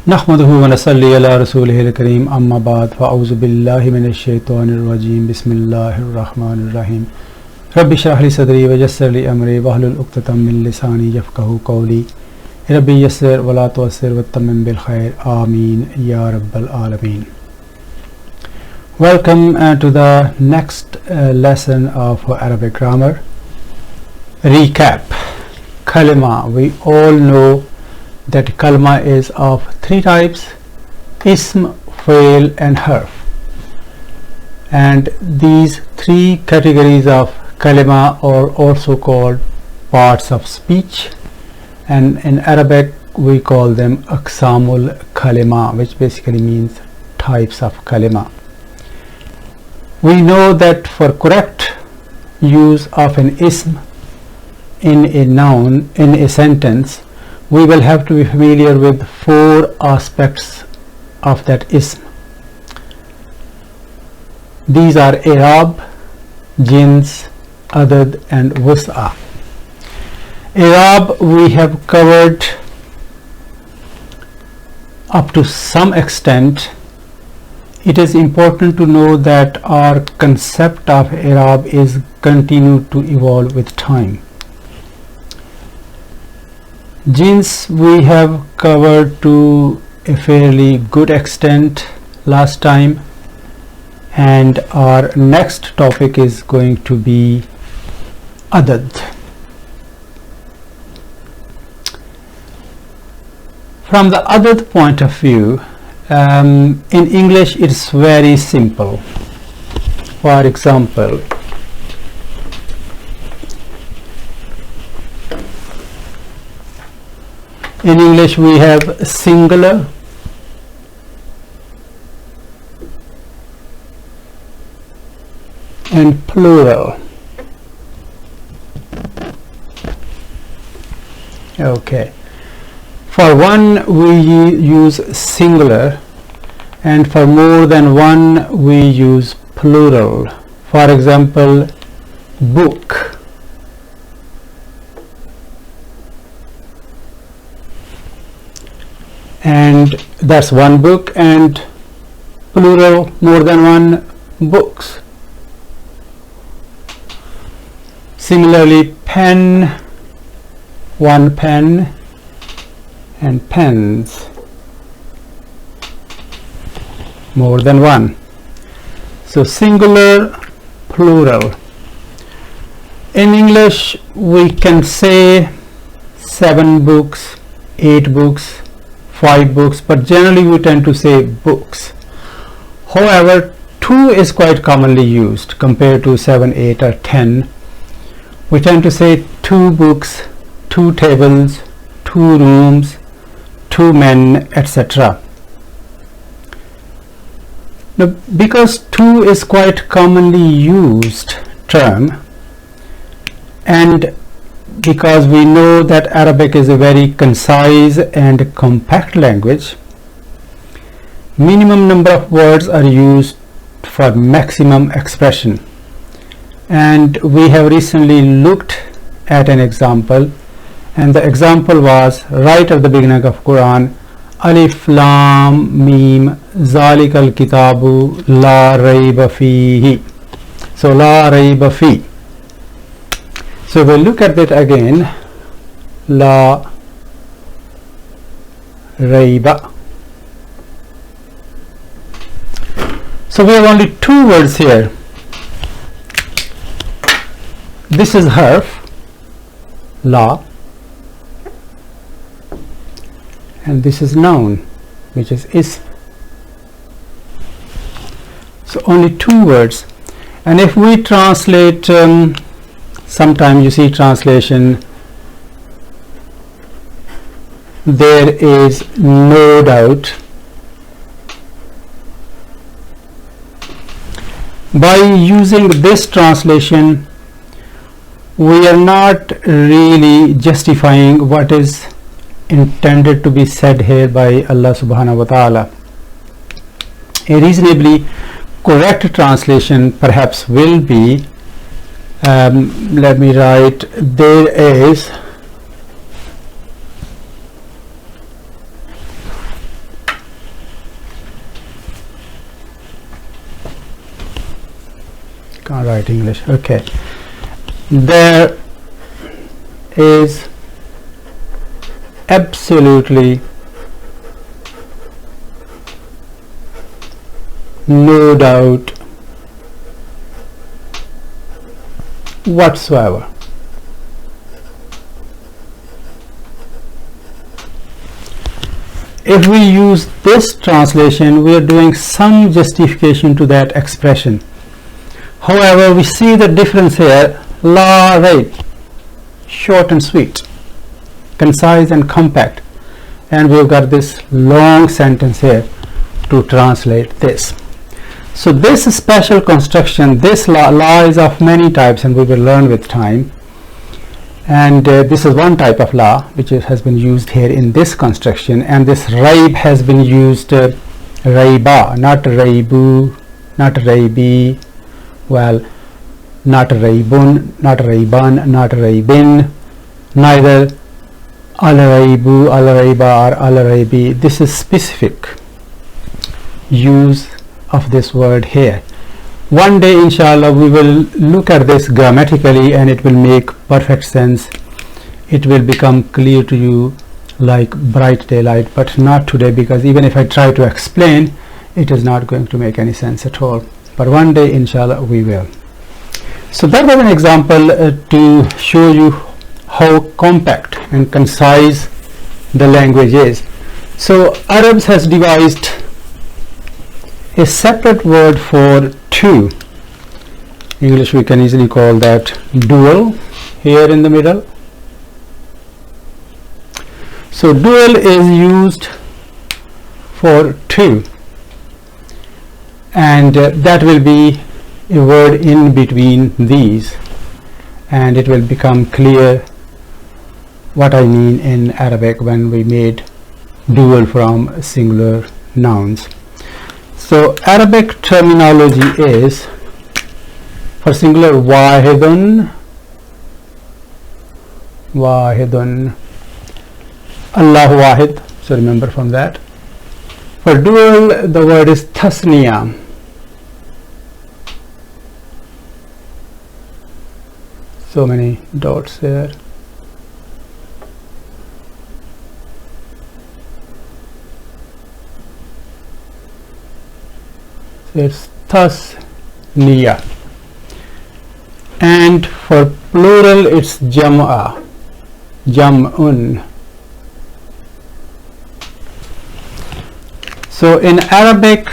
नहमदुहु व नसल्ली अला रसूलिहिल करीम अम्मा बाद फ़अऊज़ु बिल्लाहि मिनश शैतानिर रजीम बिस्मिल्लाहिर रहमानिर रहीम रब्बि इश्रह ली सदरी व यस्सिर ली अमरी वहलुल उक़्दतम मिन लिसानी यफ़क़हू क़ौली रब्बि यस्सिर व ला तुअस्सिर वत्तमिम बिल खैर आमीन या रब्बल आलमीन. Welcome to the next lesson of Arabic grammar. Recap. Kalima. We all know that kalima is of three types: ism, fi'l and harf. And these three categories of kalima are also called parts of speech, and in Arabic we call them aqsamul kalima, which basically means types of kalima. We know that for correct use of an ism in a noun in a sentence, we will have to be familiar with four aspects of that ism. These are i'rab, jins, adad and wus'a. I'rab we have covered up to some extent. It is important to know that our concept of i'rab is continued to evolve with time. Jins we have covered to a fairly good extent last time, and our next topic is going to be adad. From the adad point of view, in English it's very simple. For example, in English we have singular, and plural. Okay. For one we use singular, and for more than one we use plural. For example, book. And that's one book, and plural, more than one books. Similarly, pen, one pen, and pens, more than one. So singular, plural. In English we can say 7 books, 8 books, 5 books, but generally we tend to say books. However, 2 is quite commonly used compared to 7, 8 or 10. We tend to say 2 books, 2 tables, 2 rooms, 2 men, etc. Now, because 2 is quite commonly used term, and because we know that Arabic is a very concise and compact language, minimum number of words are used for maximum expression. And we have recently looked at an example, and the example was right at the beginning of Quran: Alif Lam Mim Zalikal Kitabu La Rayba Fihi. So La Rayba Fi. So we'll look at that again. La Rayba. So we have only 2 words here. This is harf, la, and this is noun, which is ism. So only 2 words. And if we translate, sometimes you see translation, there is no doubt. By using this translation, we are not really justifying what is intended to be said here by Allah subhanahu wa ta'ala. A reasonably correct translation perhaps will be, let me write, there is can't write English. Okay, there is absolutely no doubt whatsoever. If we use this translation, we are doing some justification to that expression. However, we see the difference here. La rayb, short and sweet, concise and compact, and we've got this long sentence here to translate this. So this special construction, this la is of many types, and we will learn with time. And this is one type of la which has been used here in this construction, and this rayb has been used rayba, not raybu, not raybi, well, not raybun, not rayban, not raybin, neither al raybu, al rayba, or al raybi. This is specific use of this word here. One day, inshallah, we will look at this grammatically, and it will make perfect sense. It will become clear to you like bright daylight, but not today, because even if I try to explain, it is not going to make any sense at all. But one day, inshallah, we will. So that was an example to show you how compact and concise the language is. So Arabs has devised a separate word for two. English we can easily call that dual, here in the middle. So dual is used for two, and that will be a word in between these, and it will become clear what I mean in Arabic when we made dual from singular nouns. So Arabic terminology is, for singular, wahidun, wahidun, Allahu wahid, so remember from that. For dual, the word is tasniya. So many dots there. It's tasniya, and for plural it's jam'a, jam'un. So in Arabic,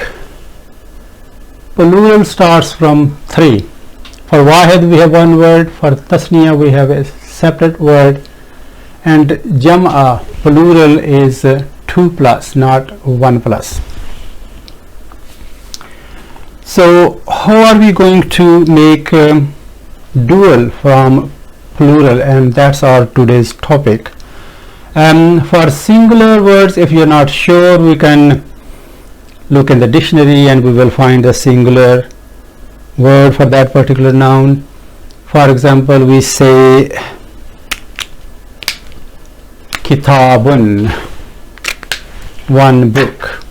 plural starts from 3. For wahid we have one word, for tasniya we have a separate word, and jam'a, plural, is 2 plus, not 1 plus. So how are we going to make dual from plural? And that's our today's topic. For singular words, if you're not sure, we can look in the dictionary and we will find a singular word for that particular noun. For example, we say kitabun, one book,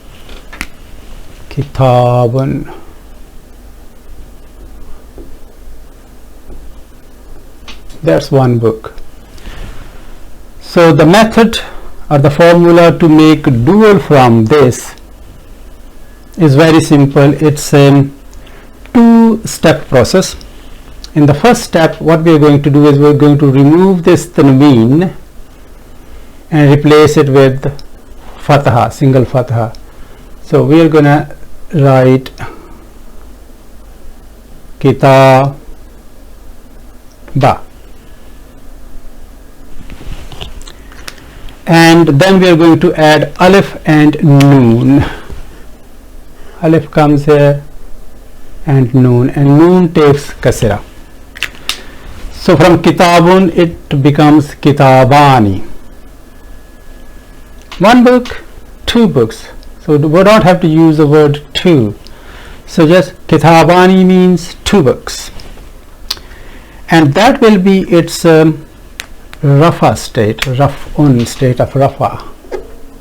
kitabun. That's one book. So the method or the formula to make dual from this is very simple. It's a two-step process. In the first step, what we are going to do is we're going to remove this tanween and replace it with fatha, single fatha. So we are going to write kitaba, and then we are going to add alif and noon. Alif comes here and noon takes kasra. So from kitabun it becomes kitabani. One book, two books. So we don't have to use the word two. So just kitabani means two books, and that will be its rafa state, raf'un state of rafa,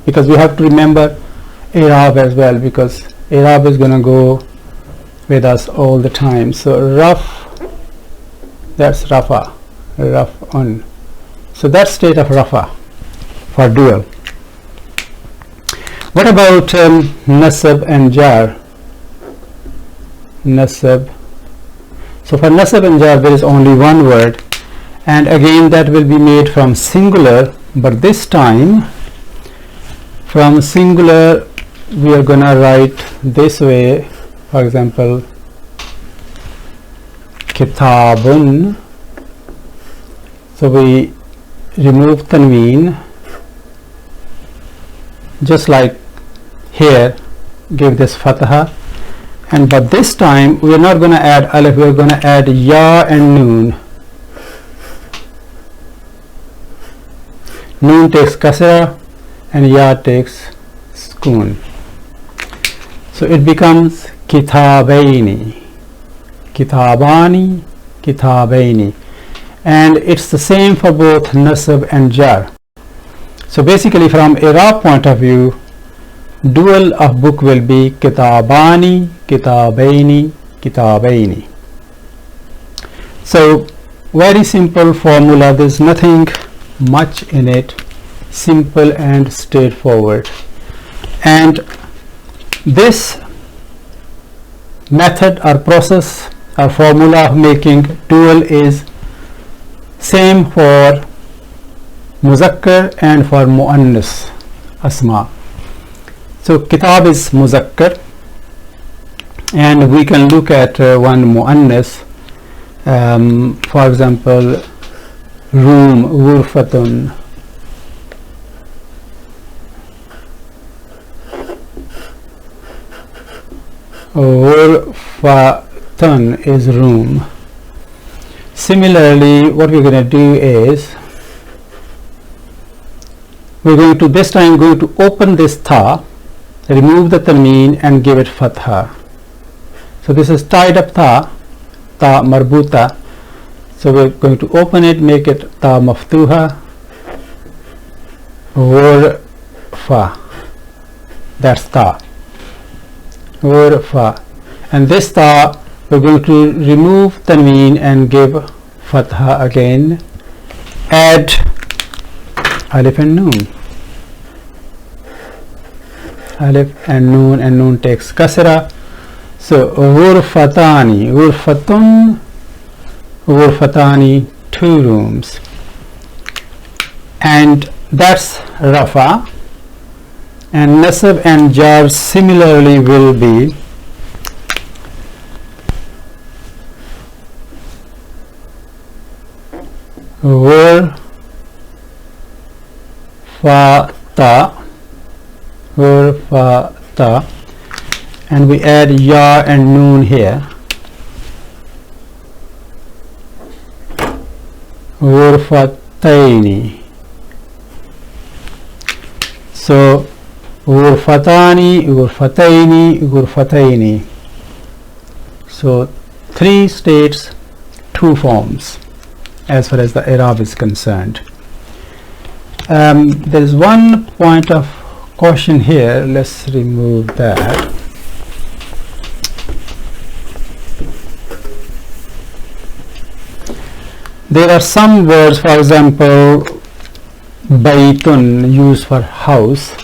because we have to remember Arab as well, because Arab is going to go with us all the time. So raf, that's rafa, raf'un. So that's state of rafa for dual. What about nasab and jar? Nasab. So for nasab and jar there is only one word, and again that will be made from singular, but this time from singular we are gonna write this way. For example, kitabun. So we remove tanween, just like here, give this fatha, and but this time we are not going to add alif, we are going to add ya and noon. Noon takes kasra and ya takes sukoon. So it becomes kitabaini, kitabani, kitabaini, and it's the same for both nasab and jar. So basically from i'rab point of view, dual of book will be kitabani, kitabaini, kitabaini. So very simple formula, there's nothing much in it, simple and straightforward. And this method or process or formula of making dual is same for muzakkar and for muannas asma. So kitab is muzakkar, and we can look at one muannas, for example room, ghurfatun. Ghurfatun is room. Similarly, what we're going to do is we're going to this time going to open this tha, remove the tanween and give it fatha. So this is tied up tha, ta marbuta. So we're going to open it, make it ta maftuha, ghurfa, that's ta, ghurfa, and this ta we're going to remove tanween and give fatha again, add alif and noon, alif and noon takes kasra. So ghurfatani, ghurfatun, ghurfatani, 2 rooms, and that's rafa. And nasab and jar similarly will be ghurfata, ghurfata, and we add ya and noon here, ghurfataini. So ghurfatani, ghurfataini, ghurfataini. So 3 states, 2 forms as far as the i'rab is concerned. There is one point of caution here, let's remove that. There are some words, for example baytun, used for house,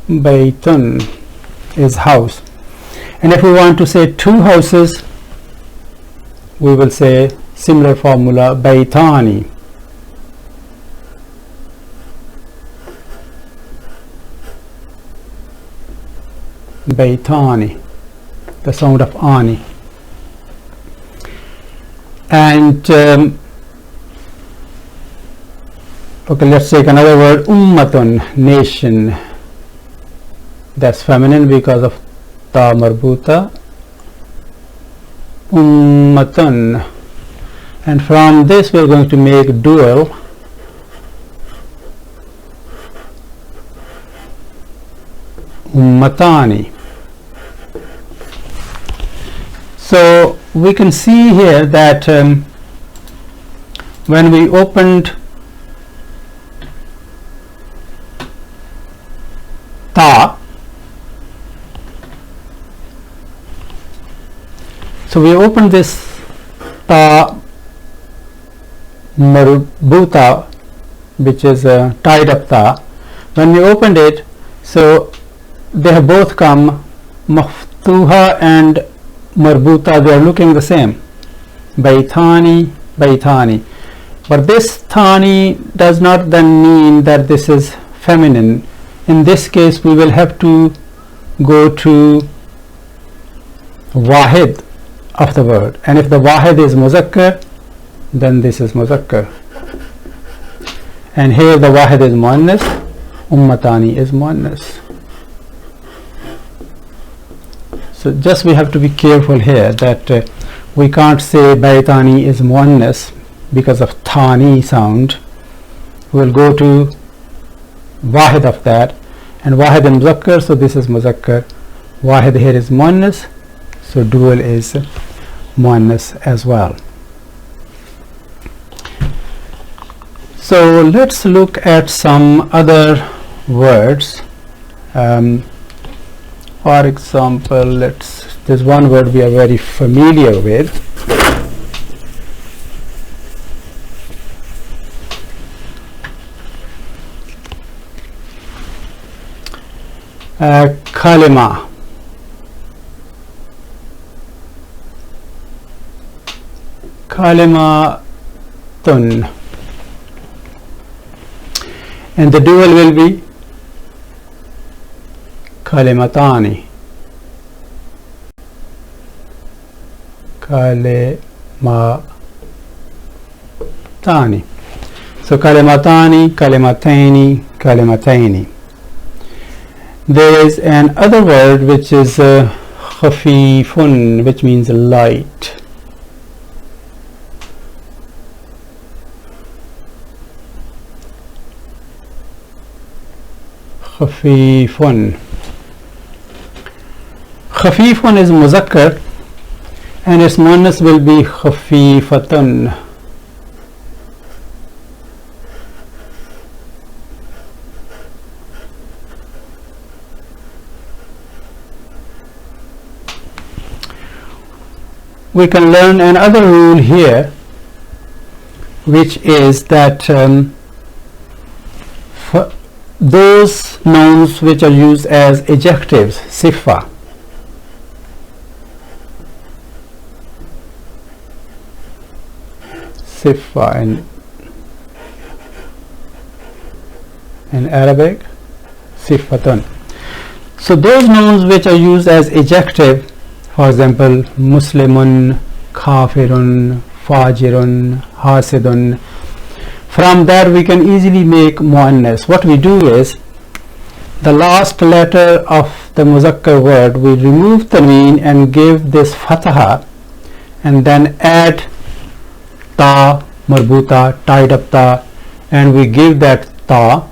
baytun is house, and if we want to say 2 houses we will say similar formula, baytani. Baytani, the sound of ani. And okay, let's take another word, ummatun, nation, that's feminine because of ta marbuta, ummatun, and from this we are going to make dual, ummatani. So we can see here that when we opened So we open this ta marbuta, which is a tied up ta. When we opened it, so they have both come, maftuha and marbuta, they are looking the same, baitani, baitani. But this thani does not then mean that this is feminine. In this case we will have to go to wahid of the word, and if the wahid is muzakkar, then this is muzakkar, and here the wahid is muannas, ummatani is muannas. So just we have to be careful here that we can't say baitani is muannas because of thani sound. We'll go to wahid of that, and wahid is muzakkar, so this is muzakkar. Wahid here is muannas, so dual is muannas as well. So let's look at some other words. For example, there's one word we are very familiar with. Kalima. Kalimatun, and the dual will be kalimatani. Kalimatani. So kalimatani, kalimataini, kalimataini. There is an other word which is khafifun, which means light. Khafifun. Khafifun is muzakkar, and its muannas will be khafifatun. We can learn another rule here, which is that for those nouns which are used as adjectives, sifa, in Arabic, sifatun. So those nouns which are used as adjective, for example, muslimun, kafirun, fajirun, hasidun, from that we can easily make muannas. What we do is, the last letter of the muzakkar word, we remove tanween and give this fataha, and then add ta marbuta, tied up ta, and we give that ta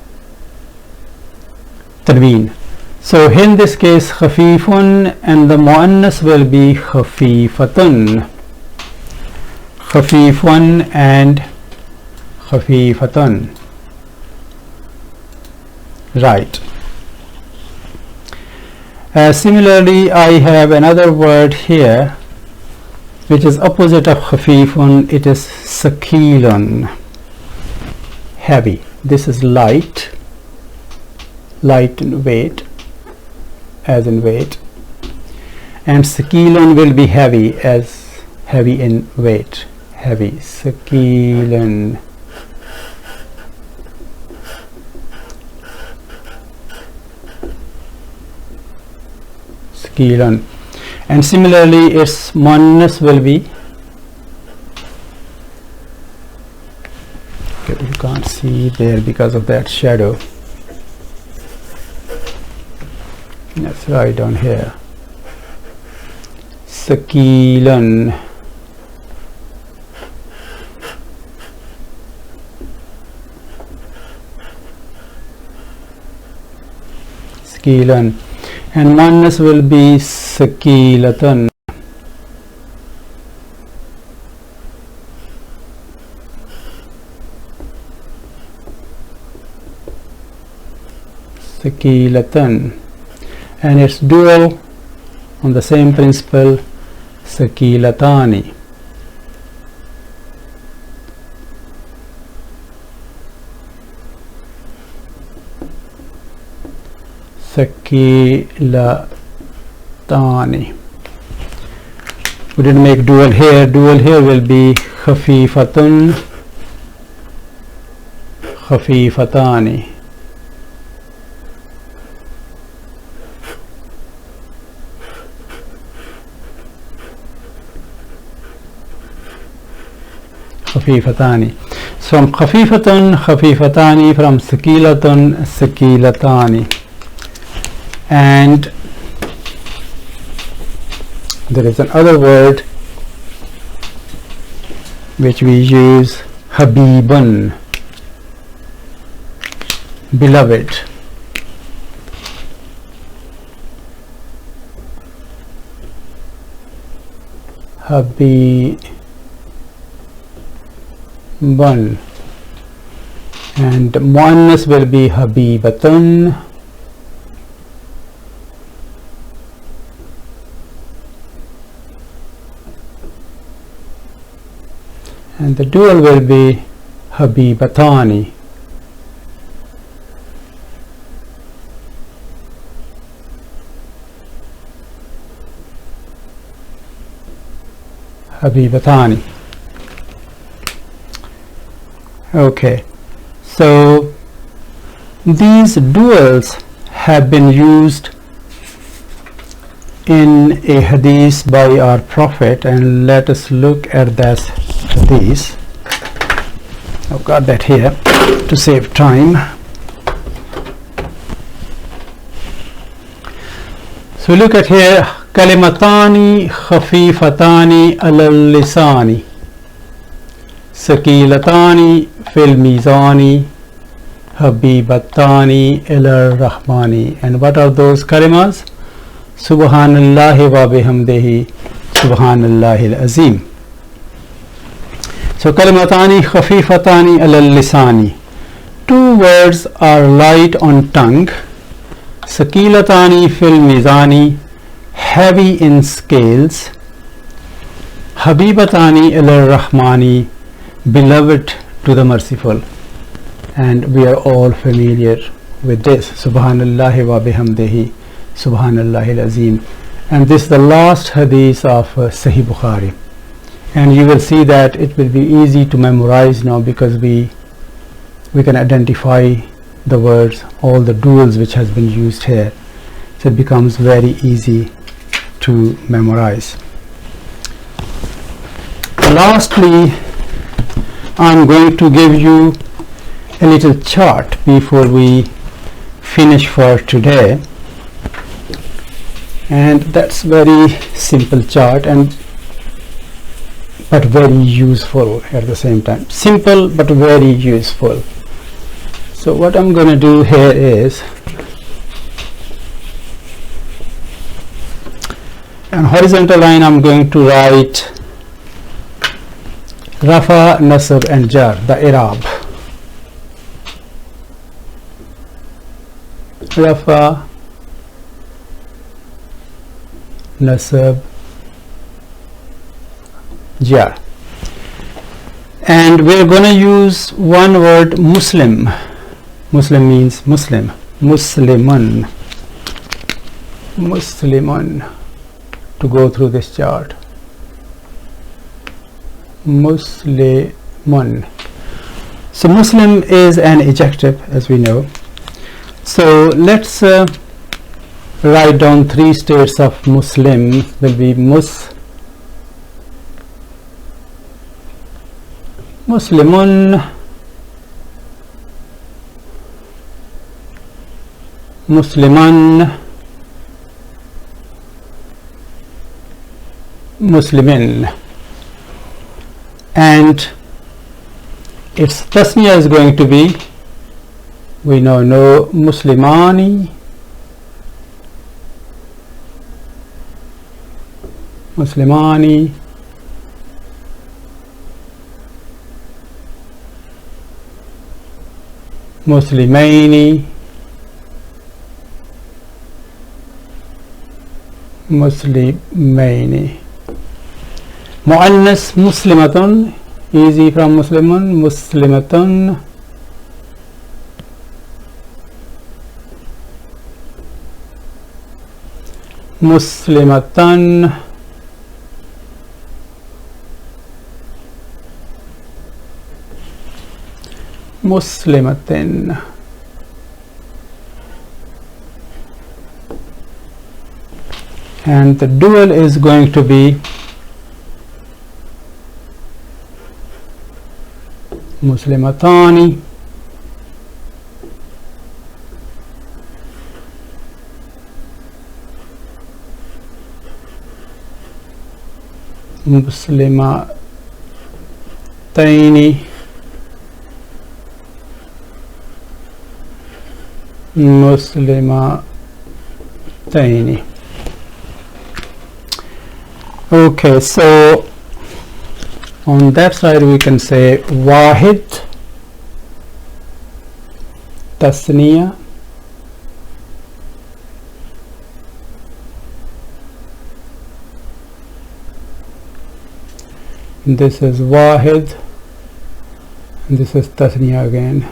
tanween. So in this case khafifun, and the muannas will be khafifatun. Khafifun and khafifatun. Right. Similarly, I have another word here which is opposite of khafifun. It is sakilun, heavy. This is light, light in weight, as in weight, and sakilun will be heavy, as heavy in weight, heavy, sakilun. Sakilun. And similarly its muannas will be, okay, you can't see there because of that shadow. Let's write down here, sakilun. Sakilun. And muannas will be sakilatun. Sakilatan. And its dual on the same principle sakilatani, sakilatani. We didn't make dual here. Dual here will be khafifatun, khafifatani. Khafifatani. From khafifatun, khafifatani, from sakilatun, sakilatani. And there is another word which we use, habibun, beloved. Habibun. And muannas will be habibatun, and the dual will be habibatani. Habibatani. Okay, so these duals have been used in a hadith by our Prophet, and let us look at that hadith. I've got that here to save time. So look at here, kalimatani khafifatani alal lisani, sakilatani fil mizani, habibatani ilar rahmani. And what are those kalimas? Subhanallahi wa bihamdihi, subhanallahil azim. So kalimatani khafifatani alal lisani, two words are light on tongue. Sakilatani fil mizani, heavy in scales. Habibatani ilar rahmani, beloved to the merciful. And we are all familiar with this, subhanallahi wa bihamdihi, subhanallahil azim. And this is the last hadith of Sahih Bukhari, and you will see that it will be easy to memorize now, because we can identify the words, all the duals which has been used here, so it becomes very easy to memorize. Lastly, I'm going to give you a little chart before we finish for today, and that's very simple chart, and but very useful at the same time. Simple but very useful. So what I'm going to do here is, on horizontal line I'm going to write Rafa, Nasab and Jar, the I'rab. Rafa, Nasab, Jar. And we're going to use one word, Muslim. Muslim means Muslim. Muslimun. Muslimun. To go through this chart. Muslimun. So Muslim is an adjective, as we know. So let's write down three states of Muslim. Will be Muslimun, Musliman, Muslimin. And its tasniya is going to be, we now know, Muslimani, Muslimani, Muslimaini, Muslimaini. Muannas muslimatun, easy from muslimun, muslimatun. Muslimatan, muslimatin. And the dual is going to be muslimatani, muslimataini, muslimataini. Okay, so on that side we can say wahid, tasniya, this is wahid, and this is tasniya again.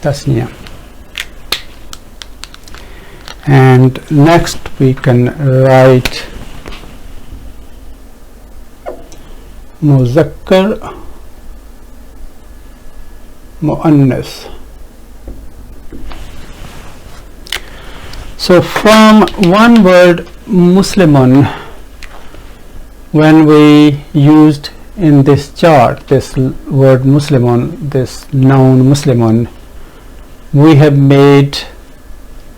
Tasniya. And next we can write muzakkar, muannas. So from one word muslimun, when we used in this chart this word muslimun, this noun muslimun, we have made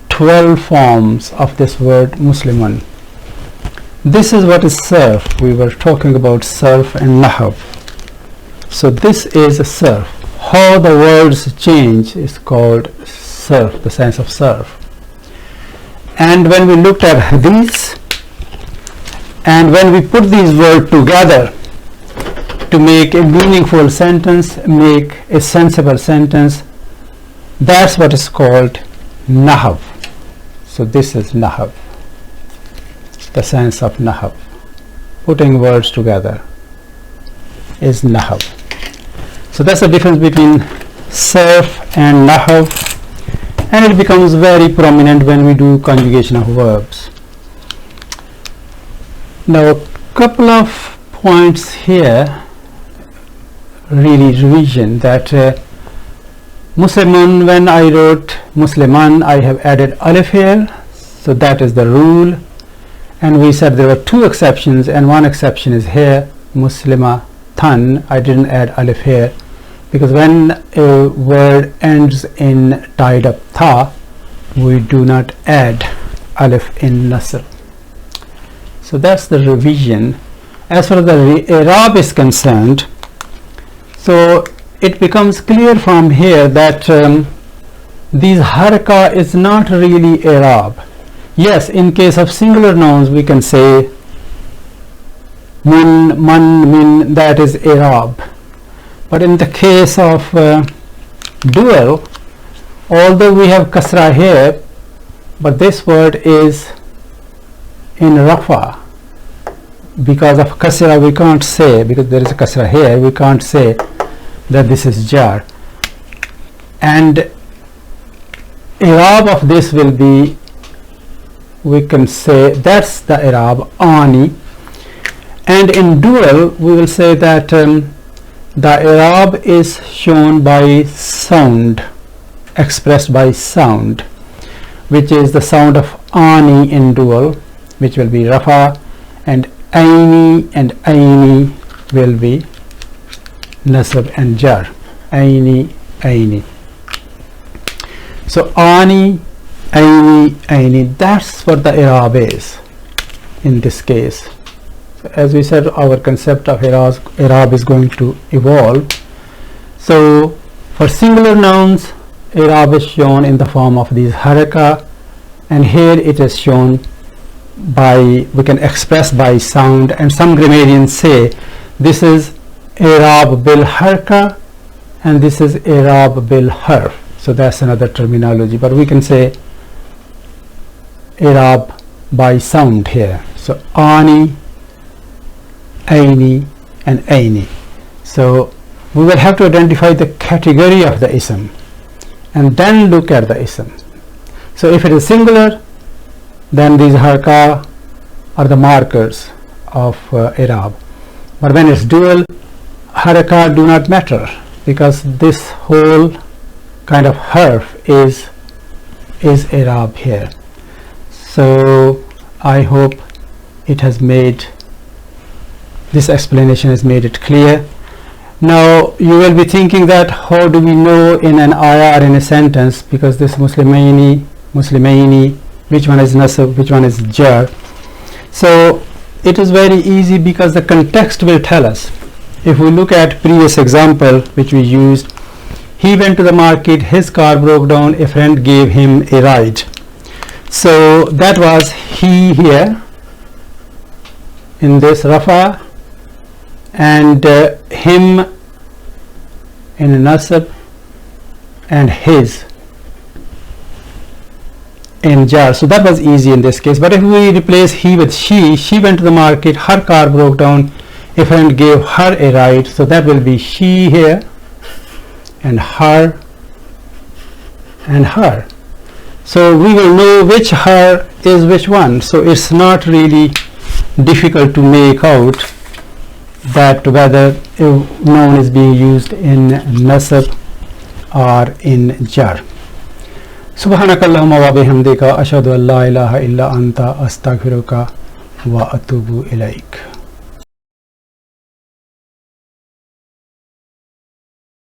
12 forms of this word muslimun. This is what is sarf. We were talking about sarf and nahw. So this is a sarf. How the words change is called sarf, the science of sarf. And when we looked at Hadees, and when we put these words together to make a meaningful sentence, make a sensible sentence, that's what is called nahw. So this is nahw, the science of nahw. Putting words together is nahw. So that's the difference between sarf and nahw, and it becomes very prominent when we do conjugation of verbs. Now a couple of points here, really revision, that Muslimun, when I wrote Musliman, I have added alif here, so that is the rule. And we said there were two exceptions, and one exception is here, muslimatan. I didn't add alif here because when a word ends in tied up tha, we do not add alif in nasr. So that's the revision. As far as the i'rab is concerned, so it becomes clear from here that these haraka is not really i'rab. Yes, in case of singular nouns we can say mun, man, min, that is i'rab. But in the case of dual, although we have kasra here, but this word is in rafa. Because of kasra we can't say, because there is a kasra here, we can't say that this is jar. And i'rab of this will be, we can say that's the i'rab ani. And in dual we will say that the i'rab is shown by sound, expressed by sound, which is the sound of ani in dual, which will be rafa, and aini will be nasab and jar. Aini. So ani, aini, that's what the i'rab is in this case. So as we said, our concept of i'rab is going to evolve. So for singular nouns, i'rab is shown in the form of these haraka, and here it is shown by, we can express by sound, and some grammarians say this is i'rab bil haraka and this is i'rab bil harf. so that's another terminology, but we can say i'rab by sound here. So ani, aini and aini. So we will have to identify the category of the ism and then look at the ism. So if it is singular, then these haraka are the markers of i'rab, but when it's dual, haraka do not matter, because this whole kind of harf is i'rab here. So I hope it has made, this explanation has made it clear. Now you will be thinking that how do we know in an ayah or in a sentence, because this muslimaini, which one is nasab, which one is jar. So it is very easy, because the context will tell us. If we look at previous example which we used, he went to the market, his car broke down, a friend gave him a ride. So that was he here in this rafa, and him in a nasab, and his in jar. So that was easy in this case. But if we replace he with she went to the market, her car broke down, a friend gave her a ride, so that will be she here, and her and her. So we will know which her is which one. So it's not really difficult to make out that whether a noun is being used in nasab or in jar. Subhanakallahumma wa bihamdika ashhadu an la ilaha illa anta astaghfiruka wa atubu ilaik.